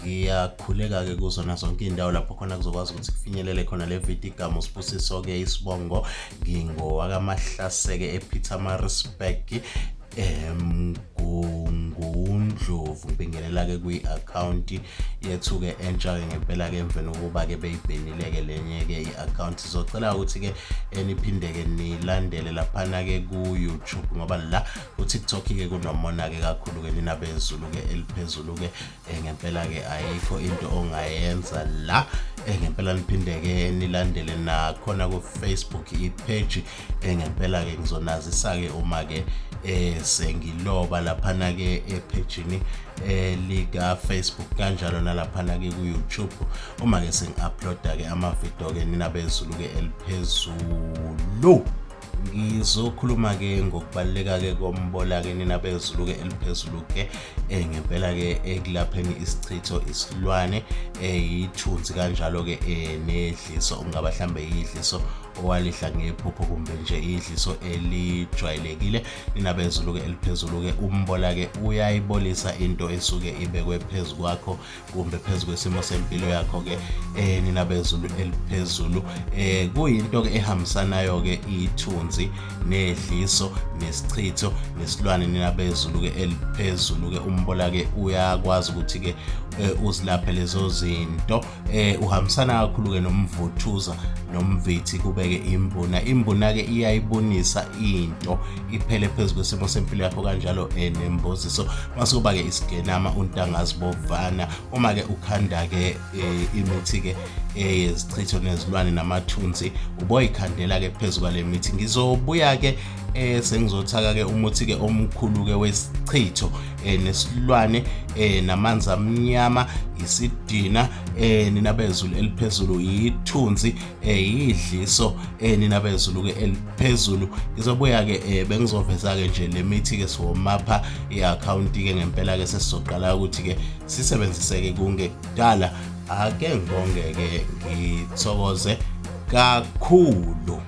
Ngiyakhuleka ke kuzona zonke indawo lapho khona kuzokwazi ukuthi kufinyelele khona le video. Igama uSibusiso ke isibongo ngingowakaMahlaseke ePietermaritzburg nguNdlovu. Ngibingelela ke kwi-account yethu ke entsha ke ngempela ke emveni kokuba ke beyibhenile ke lenye ke i-account. Sizocela ukuthi ke niphinde ke nilandele laphana ke ku YouTube ngoba la ku TikTok ke kunomona ke kakhulu ke nina bezulu ke eliphezulu ke ngempela ke ayikho into ongayenza la. Ngempela niphinde ke nilandele nakhona ku Facebook i-page ngempela ke ngizonazisa ke uma ke sengiloba laphana ke epagini lika Facebook kanjalo nalaphana ke ku YouTube uma ke sengi-uploada ke ama-video ke nina bezulu ke eliphezulu. Ngizokhuluma ke ngokubaluleka ke kombola ke nina bezulu ke eliphezulu ke ngempela ke ekulapheni isichitho isilwane ithunzi kanjalo ke nedliso ungaba mhlambe idliso owalihla ngephupho kumbe nje idliso elijwayelekile. Nina bezulu ke eliphezulu ke umbola ke uyayibolisa into esuke ibekwe phezulu kwakho kumbe phezulu kwesimo sempilo yakho ke nina bezulu eliphezulu kuyinto ke ehambisanayo ke ithunzi nedliso nesichitho nesilwane. Nina bezulu ke eliphezulu ke umbola ke uyakwazi ukuthi ke uzilaphe lezo zinto uhambisana kakhulu ke nomvuthuza nomvithi kube ke imbuna ke iyayibonisa into iphele phezulu kwesimo sempilo yakho kanjalo nemboziso masukuba ke isigenama untangazibovana uma ke ukhanda ke imithi ke yezichitho nezilwane namathunzi uboyikhandela ke phezulu kwale mithi. Ngizobuya ke sengizothaka ke umuthi ke omkhulu ke wesichitho nesilwane namanzi amnyama isidina nina bezulu eliphezulu ithunzi idliso nina bezulu ke eliphezulu. Ngizobuya ke bengizoveza ke nje lemithi ke somapha i-account ke ngempela ke sesizoqala ukuthi ke sisebenzise ke kungekudala. Ake ngibonge ke ngithokoze kakhulu.